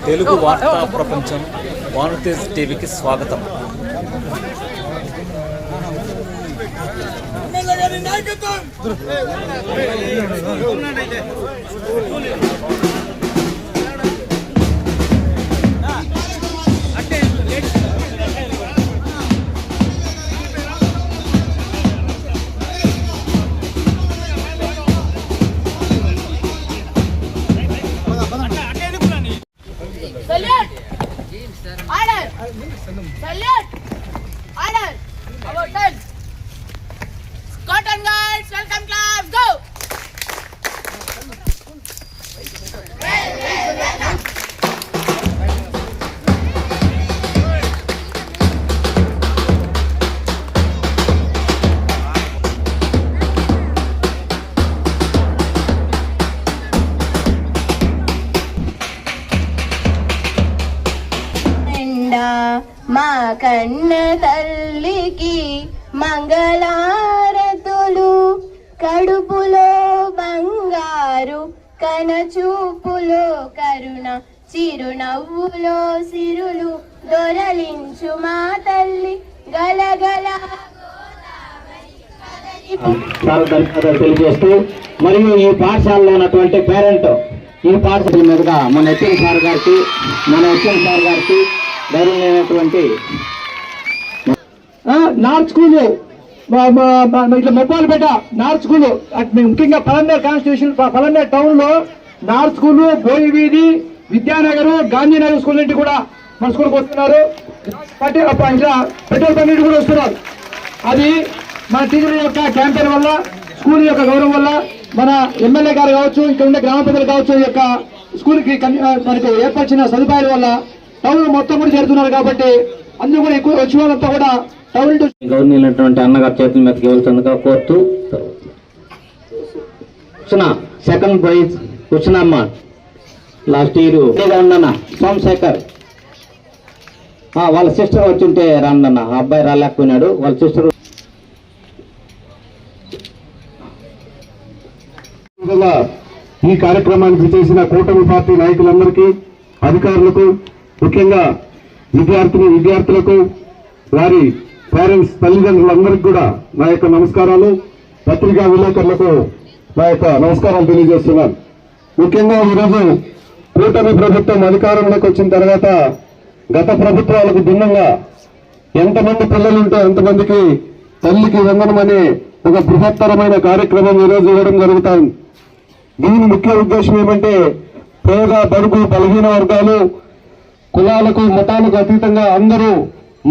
తెలుగు వార్తా ప్రపంచం భానుతేజ్ టీవీకి స్వాగతం. మా కన్న తల్లికి మంగళారతులు, కడుపులో బంగారు కనచూపులో కరుణ, చిరునవ్వులో సిరులు దొరలించు మా తల్లి గలగల తెలియజేస్తూ, మరియు ఈ పాఠశాలలో ఉన్నటువంటి పేరెంట్ ఈ పాఠశాల మీదుగా మన హెచ్ఎం సార్ గారికి గౌరవమైనటువంటి నార్త్ స్కూల్ ఇట్లా మొప్పాలపేట నార్త్ స్కూల్, ముఖ్యంగా పలంనేరు కాన్స్టిట్యూషన్ పలంనేరు టౌన్ లో నార్త్ స్కూల్, బోయి వీధి, విద్యానగర్, గాంధీనగర్ స్కూల్ నుండి కూడా మన స్కూల్కి వస్తున్నారు. ఇట్లా పెట్రోల్ బండి కూడా వస్తున్నారు. అది మన టీచర్ల యొక్క క్యాంపెయిన్ వల్ల, స్కూల్ యొక్క గౌరవం వల్ల, మన ఎమ్మెల్యే గారు కావచ్చు, ఇక్కడ ఉండే గ్రామ పెద్దలు కావచ్చు, ఈ యొక్క స్కూల్ కి మనకు ఏర్పరిచిన సదుపాయాల వల్ల టౌన్ మొత్తం కూడా చేరుతున్నారు. కాబట్టి అందరూ కూడా ఎక్కువ వచ్చిన వాళ్ళంతా కూడా టౌన్ గవర్నమెంట్ అన్నగారి చేతుల మీదకి ఇవ్వాల్సిందిగా కోరుతూ, సెకండ్ ప్రైజ్ కూర్చున్నమ్మ లాస్ట్ ఇయర్ ఉండన్న సోమశేఖర్, వాళ్ళ సిస్టర్ వచ్చింటే రాండన్న, ఆ అబ్బాయి రాలేకపోయినాడు. వాళ్ళ సిస్టర్ ఈ కార్యక్రమానికి చేసిన కూటమి పార్టీ నాయకులందరికీ, అధికారులకు, ముఖ్యంగా విద్యార్థులకు, వారి పేరెంట్స్, తల్లిదండ్రులందరికీ కూడా నా యొక్క నమస్కారాలు. పత్రికా విలేకరులకు నా యొక్క నమస్కారాలు తెలియజేస్తున్నాను. ముఖ్యంగా ఈరోజు కూటమి ప్రభుత్వం అధికారంలోకి వచ్చిన తర్వాత గత ప్రభుత్వాలకు భిన్నంగా ఎంతమంది పిల్లలుంటే అంతమందికి తల్లికి వందనం అనే ఒక బృహత్తరమైన కార్యక్రమం ఈరోజు ఇవ్వడం జరుగుతుంది. దీని ముఖ్య ఉద్దేశం ఏమంటే, పేద, బడుగు, బలహీన వర్గాలు, కులాలకు, మతాలకు అతీతంగా అందరూ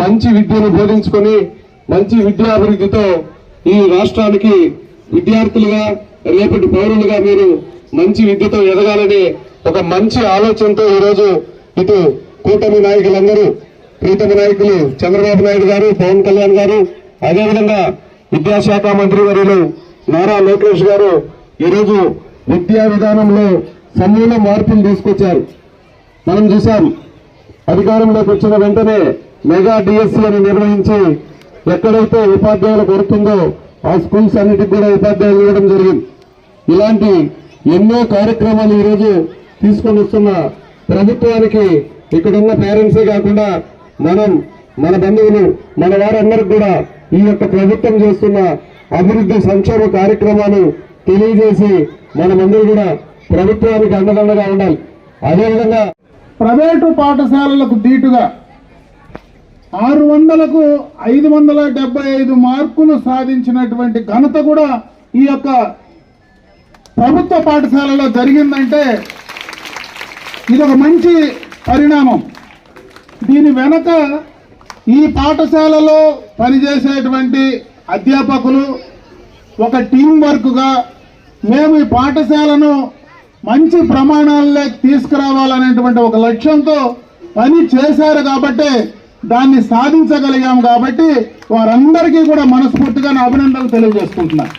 మంచి విద్యను బోధించుకొని మంచి విద్యాభివృద్ధితో ఈ రాష్ట్రానికి విద్యార్థులుగా, రేపటి పౌరులుగా మీరు మంచి విద్యతో ఎదగాలని ఒక మంచి ఆలోచనతో ఈరోజు ఇటు కూటమి నాయకులందరూ, ప్రీతమ నాయకులు చంద్రబాబు నాయుడు గారు, పవన్ కళ్యాణ్ గారు, అదేవిధంగా విద్యాశాఖ మంత్రి వర్యులు నారా లోకేష్ గారు ఈరోజు విద్యా విధానంలో సమూల మార్పులు తీసుకొచ్చారు. మనం చూసాం, అధికారంలోకి వచ్చిన వెంటనే మెగా డిఎస్సీ అని నిర్వహించి ఎక్కడైతే ఉపాధ్యాయులు కొడుతుందో ఆ స్కూల్స్ అన్నిటికి కూడా ఉపాధ్యాయులు ఇవ్వడం జరిగింది. ఇలాంటి ఎన్నో కార్యక్రమాలు ఈరోజు తీసుకొని వస్తున్న ప్రభుత్వానికి ఇక్కడున్న పేరెంట్సే కాకుండా మన బంధువులు, మన వారందరికీ కూడా ఈ యొక్క ప్రభుత్వం చేస్తున్న అభివృద్ధి సంక్షేమ కార్యక్రమాలు తెలియజేసి మనమందరూ కూడా ప్రభుత్వానికి అండదండగా ఉండాలి. అదేవిధంగా ప్రైవేటు పాఠశాలలకు దీటుగా 600కు 575 మార్కులు సాధించినటువంటి ఘనత కూడా ఈ యొక్క ప్రభుత్వ పాఠశాలలో జరిగిందంటే ఇది ఒక మంచి పరిణామం. దీని వెనక ఈ పాఠశాలలో పనిచేసేటువంటి అధ్యాపకులు ఒక టీం వర్క్గా మేము ఈ పాఠశాలను మంచి ప్రమాణాల్లోకి తీసుకురావాలనేటువంటి ఒక లక్ష్యంతో పని చేశారు. కాబట్టి దాన్ని సాధించగలిగాం. కాబట్టి వారందరికీ కూడా మనస్ఫూర్తిగా నా అభినందనలు తెలియజేసుకుంటున్నాను.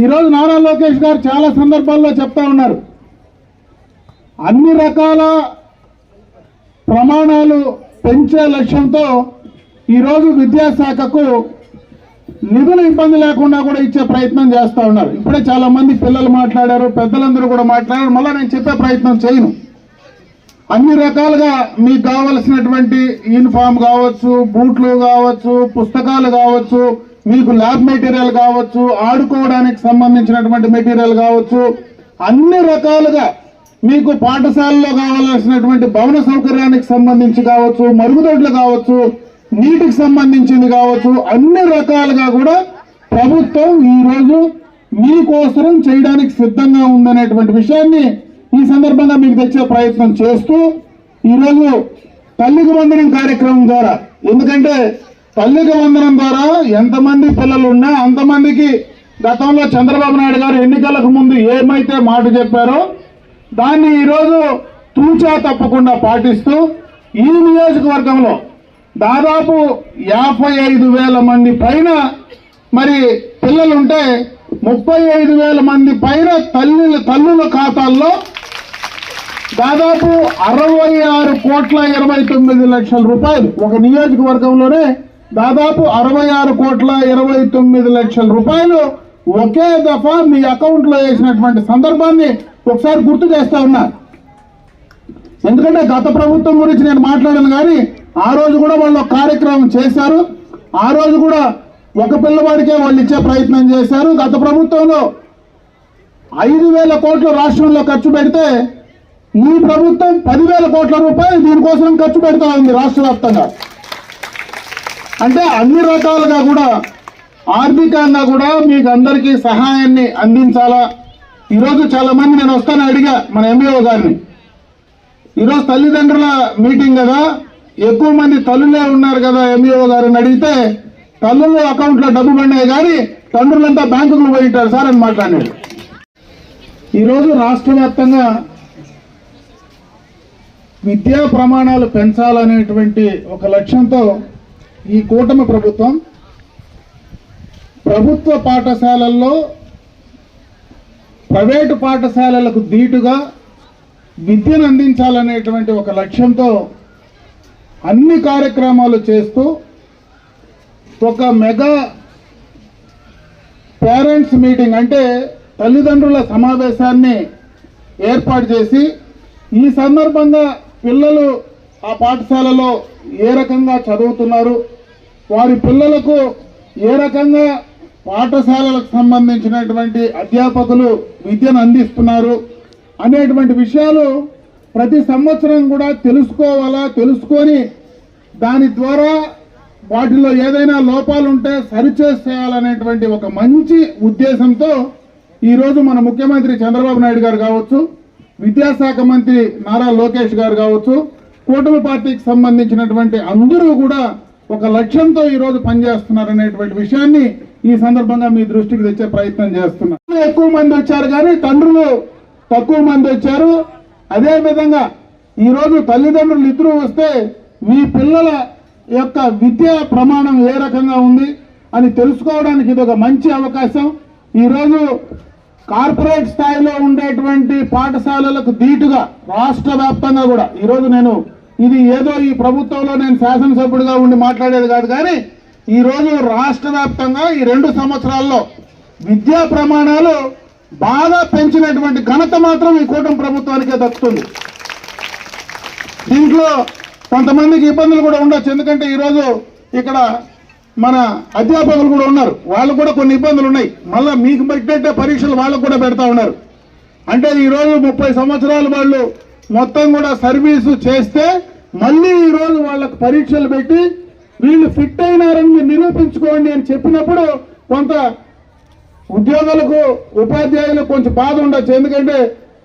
ఈరోజు నారా లోకేష్ గారు చాలా సందర్భాల్లో చెప్తా ఉన్నారు, అన్ని రకాల ప్రమాణాలు పెంచే లక్ష్యంతో ఈరోజు విద్యాశాఖకు నిధుల ఇబ్బంది లేకుండా కూడా ఇచ్చే ప్రయత్నం చేస్తూ ఉన్నారు. ఇప్పుడే చాలా మంది పిల్లలు మాట్లాడారు, పెద్దలందరూ కూడా మాట్లాడారు. మళ్ళీ నేను చెప్పే ప్రయత్నం చేయను. అన్ని రకాలుగా మీకు కావలసినటువంటి యూనిఫామ్ కావచ్చు, బూట్లు కావచ్చు, పుస్తకాలు కావచ్చు, మీకు ల్యాబ్ మెటీరియల్ కావచ్చు, ఆడుకోవడానికి సంబంధించినటువంటి మెటీరియల్ కావచ్చు, అన్ని రకాలుగా మీకు పాఠశాలలో కావాల్సినటువంటి భవన సౌకర్యానికి సంబంధించి కావచ్చు, మరుగుదొడ్లు కావచ్చు, నీటికి సంబంధించింది కావచ్చు, అన్ని రకాలుగా కూడా ప్రభుత్వం ఈరోజు మీకోసం చేయడానికి సిద్ధంగా ఉందనేటువంటి విషయాన్ని ఈ సందర్భంగా మీకు తెచ్చే ప్రయత్నం చేస్తూ ఈరోజు తల్లికి వందనం కార్యక్రమం ద్వారా, ఎందుకంటే తల్లికి వందనం ద్వారా ఎంతమంది పిల్లలు ఉన్నా అంతమందికి గతంలో చంద్రబాబు నాయుడు గారు ఎన్నికలకు ముందు ఏమైతే మాట చెప్పారో దాన్ని ఈరోజు తూచా తప్పకుండా పాటిస్తూ ఈ నియోజకవర్గంలో దాదాపు 55,000 మంది పైన మరి పిల్లలుంటే 35,000 మంది పైన తల్లుల ఖాతాల్లో దాదాపు 66,29,00,000 రూపాయలు, ఒక నియోజకవర్గంలోనే దాదాపు 66,29,00,000 రూపాయలు ఒకే దఫా మీ అకౌంట్ లో వేసినటువంటి సందర్భాన్ని ఒకసారి గుర్తు చేస్తా ఉన్నా. ఎందుకంటే గత ప్రభుత్వం గురించి నేను మాట్లాడాను, కానీ ఆ రోజు కూడా వాళ్ళు ఒక కార్యక్రమం చేశారు. ఆ రోజు కూడా ఒక పిల్లవాడికే వాళ్ళు ఇచ్చే ప్రయత్నం చేశారు. గత ప్రభుత్వంలో 5,000 కోట్లు రాష్ట్రంలో ఖర్చు పెడితే ఈ ప్రభుత్వం 10,000 కోట్ల రూపాయలు దీనికోసం ఖర్చు పెడతా ఉంది రాష్ట్ర వ్యాప్తంగా. అంటే అన్ని రకాలుగా కూడా ఆర్థికంగా కూడా మీకు అందరికీ సహాయాన్ని అందించాలా. ఈరోజు చాలా మంది నేను వస్తాను అడిగా మన ఎంఈఓ గారిని, ఈరోజు తల్లిదండ్రుల మీటింగ్ కదా, ఎక్కువ మంది తల్లులే ఉన్నారు కదా ఎంఈఓ గారిని అడిగితే తల్లుల అకౌంట్లో డబ్బు పడినాయి కానీ తండ్రులంతా బ్యాంకులు పోయింటారు సార్ అని మాట్లాడాడు. ఈరోజు రాష్ట్ర వ్యాప్తంగా విద్యా ప్రమాణాలు పెంచాలనేటువంటి ఒక లక్ష్యంతో ఈ కూటమి ప్రభుత్వం ప్రభుత్వ పాఠశాలల్లో ప్రైవేటు పాఠశాలలకు ధీటుగా విద్యను అందించాలనేటువంటి ఒక లక్ష్యంతో అన్ని కార్యక్రమాలు చేస్తూ ఒక మెగా పేరెంట్స్ మీటింగ్ అంటే తల్లిదండ్రుల సమావేశాన్ని ఏర్పాటు చేసి ఈ సందర్భంగా పిల్లలు ఆ పాఠశాలలో ఏ రకంగా చదువుతున్నారు, వారి పిల్లలకు ఏ రకంగా పాఠశాలలకు సంబంధించినటువంటి అధ్యాపకులు విద్యను అందిస్తున్నారు అనేటువంటి విషయాలు ప్రతి సంవత్సరం కూడా తెలుసుకోవాలా, తెలుసుకొని దాని ద్వారా వాటిలో ఏదైనా లోపాలు ఉంటే సరిచేసేయాలనేటువంటి ఒక మంచి ఉద్దేశంతో ఈరోజు మన ముఖ్యమంత్రి చంద్రబాబు నాయుడు గారు కావచ్చు, విద్యాశాఖ మంత్రి నారా లోకేష్ గారు కావచ్చు, కూటమి పార్టీకి సంబంధించినటువంటి అందరూ కూడా ఒక లక్ష్యంతో ఈరోజు పనిచేస్తున్నారనేటువంటి విషయాన్ని ఈ సందర్భంగా మీ దృష్టికి తెచ్చే ప్రయత్నం చేస్తున్నారు. ఎక్కువ మంది వచ్చారు కానీ తండ్రులు తక్కువ మంది వచ్చారు. అదేవిధంగా ఈరోజు తల్లిదండ్రులు ఇద్దరు వస్తే మీ పిల్లల యొక్క విద్యా ప్రమాణం ఏ రకంగా ఉంది అని తెలుసుకోవడానికి ఇది ఒక మంచి అవకాశం. ఈరోజు కార్పొరేట్ స్థాయిలో ఉండేటువంటి పాఠశాలలకు ధీటుగా రాష్ట్ర వ్యాప్తంగా కూడా ఈరోజు నేను ఇది ఏదో ఈ ప్రభుత్వంలో నేను శాసనసభ్యుడిగా ఉండి మాట్లాడేది కాదు, కానీ ఈరోజు రాష్ట్ర వ్యాప్తంగా ఈ 2 సంవత్సరాల్లో విద్యా ప్రమాణాలు బాగా పెంచినటువంటి ఘనత మాత్రం ఈ కూటమి ప్రభుత్వానికే దక్కుతుంది. దీంట్లో కొంతమందికి ఇబ్బందులు కూడా ఉండొచ్చు, ఎందుకంటే ఈరోజు ఇక్కడ మన అధ్యాపకులు కూడా ఉన్నారు, వాళ్ళకు కూడా కొన్ని ఇబ్బందులు ఉన్నాయి. మళ్ళీ మీకు పెట్టే పరీక్షలు వాళ్ళకు కూడా పెడతా ఉన్నారు. అంటే ఈరోజు 30 సంవత్సరాలు వాళ్ళు మొత్తం కూడా సర్వీసు చేస్తే మళ్ళీ ఈరోజు వాళ్ళకు పరీక్షలు పెట్టి వీళ్ళు ఫిట్ అయినారని మీరు నిరూపించుకోండి అని చెప్పినప్పుడు కొంత ఉద్యోగులకు ఉపాధ్యాయులకు కొంచెం బాధ ఉండొచ్చు. ఎందుకంటే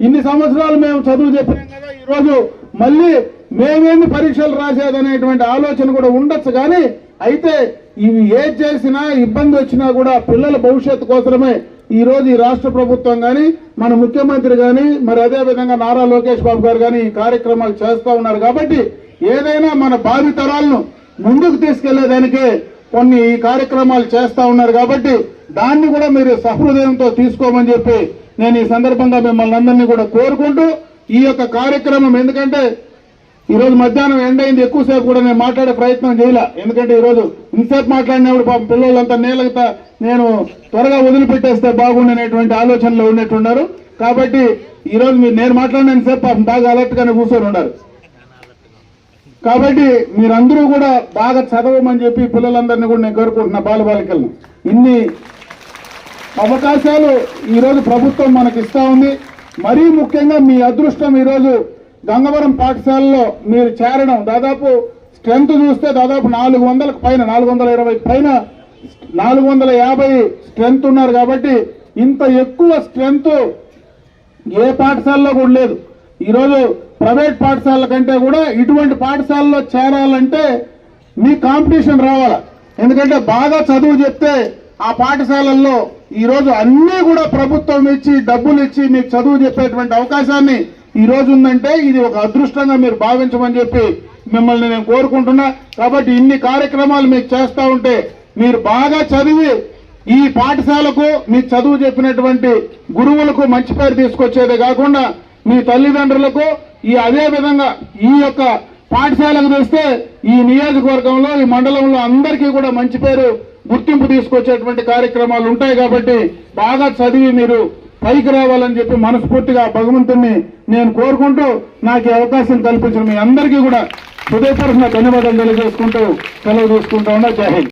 ఇన్ని సంవత్సరాలు మేము చదువు చెప్పినాం కదా, ఈరోజు మళ్ళీ మేమేమి పరీక్షలు రాసేదనేటువంటి ఆలోచన కూడా ఉండొచ్చు. కానీ అయితే ఇవి ఏది చేసినా ఇబ్బంది వచ్చినా కూడా పిల్లల భవిష్యత్తు కోసమే ఈరోజు ఈ రాష్ట్ర ప్రభుత్వం కానీ మన ముఖ్యమంత్రి కానీ మరి అదేవిధంగా నారా లోకేష్ బాబు గారు కానీ ఈ కార్యక్రమాలు చేస్తూ ఉన్నారు. కాబట్టి ఏదైనా మన భావితరాలను ముందుకు తీసుకెళ్లేదానికే కొన్ని ఈ కార్యక్రమాలు చేస్తూ ఉన్నారు. కాబట్టి దాన్ని కూడా మీరు సహృదయంతో తీసుకోమని చెప్పి నేను ఈ సందర్భంగా మిమ్మల్ని అందరినీ కూడా కోరుకుంటూ ఈ యొక్క కార్యక్రమం, ఎందుకంటే ఈరోజు మధ్యాహ్నం ఎండ్ అయింది, ఎక్కువసేపు కూడా నేను మాట్లాడే ప్రయత్నం చేయలే. ఎందుకంటే ఈరోజు ఇంతసేపు మాట్లాడినప్పుడు పాపం పిల్లలంతా నేలగతా నేను త్వరగా వదిలిపెట్టేస్తే బాగుండనేటువంటి ఆలోచనలో ఉన్నట్టున్నారు. కాబట్టి ఈరోజు మీరు నేను మాట్లాడినంతసేపు పాపం బాగా అలర్ట్ గానే కూర్చొని ఉన్నారు. కాబట్టి మీరందరూ కూడా బాగా చదవమని చెప్పి పిల్లలందరినీ కూడా నేను కోరుకుంటున్నా, బాలబాలికలను. ఇన్ని అవకాశాలు ఈరోజు ప్రభుత్వం మనకి ఇస్తా ఉంది. మరీ ముఖ్యంగా మీ అదృష్టం ఈరోజు గంగవరం పాఠశాలలో మీరు చేరడం. దాదాపు స్ట్రెంత్ చూస్తే దాదాపు 400కు పైన, 420 పైన, 450 స్ట్రెంత్ ఉన్నారు. కాబట్టి ఇంత ఎక్కువ స్ట్రెంత్ ఏ పాఠశాలలో కూడా లేదు. ఈరోజు ప్రైవేట్ పాఠశాలల కంటే కూడా ఇటువంటి పాఠశాలలో చేరాలంటే మీ కాంపిటీషన్ రావాలా. ఎందుకంటే బాగా చదువు చెప్తే ఆ పాఠశాలల్లో ఈరోజు అన్నీ కూడా ప్రభుత్వం ఇచ్చి డబ్బులు ఇచ్చి మీకు చదువు చెప్పేటువంటి అవకాశాన్ని ఈరోజు ఉందంటే ఇది ఒక అదృష్టంగా మీరు భావించమని చెప్పి మిమ్మల్ని నేను కోరుకుంటున్నా. కాబట్టి ఇన్ని కార్యక్రమాలు మీకు చేస్తా ఉంటే మీరు బాగా చదివి ఈ పాఠశాలకు మీ చదువు చెప్పినటువంటి గురువులకు మంచి పేరు తీసుకొచ్చేదే కాకుండా మీ తల్లిదండ్రులకు అదే విధంగా ఈ యొక్క పాఠశాలకు తెస్తే ఈ నియోజకవర్గంలో, ఈ మండలంలో అందరికీ కూడా మంచి పేరు, గుర్తింపు తీసుకొచ్చేటువంటి కార్యక్రమాలు ఉంటాయి. కాబట్టి బాగా చదివి మీరు పైకి రావాలని చెప్పి మనస్ఫూర్తిగా భగవంతుణ్ణి నేను కోరుకుంటూ నాకు ఈ అవకాశం కల్పించిన మీ అందరికీ కూడా హృదయపూర్వకంగా ధన్యవాదాలు తెలియజేసుకుంటూ సెలవు తీసుకుంటా ఉన్నా. జై హింద్.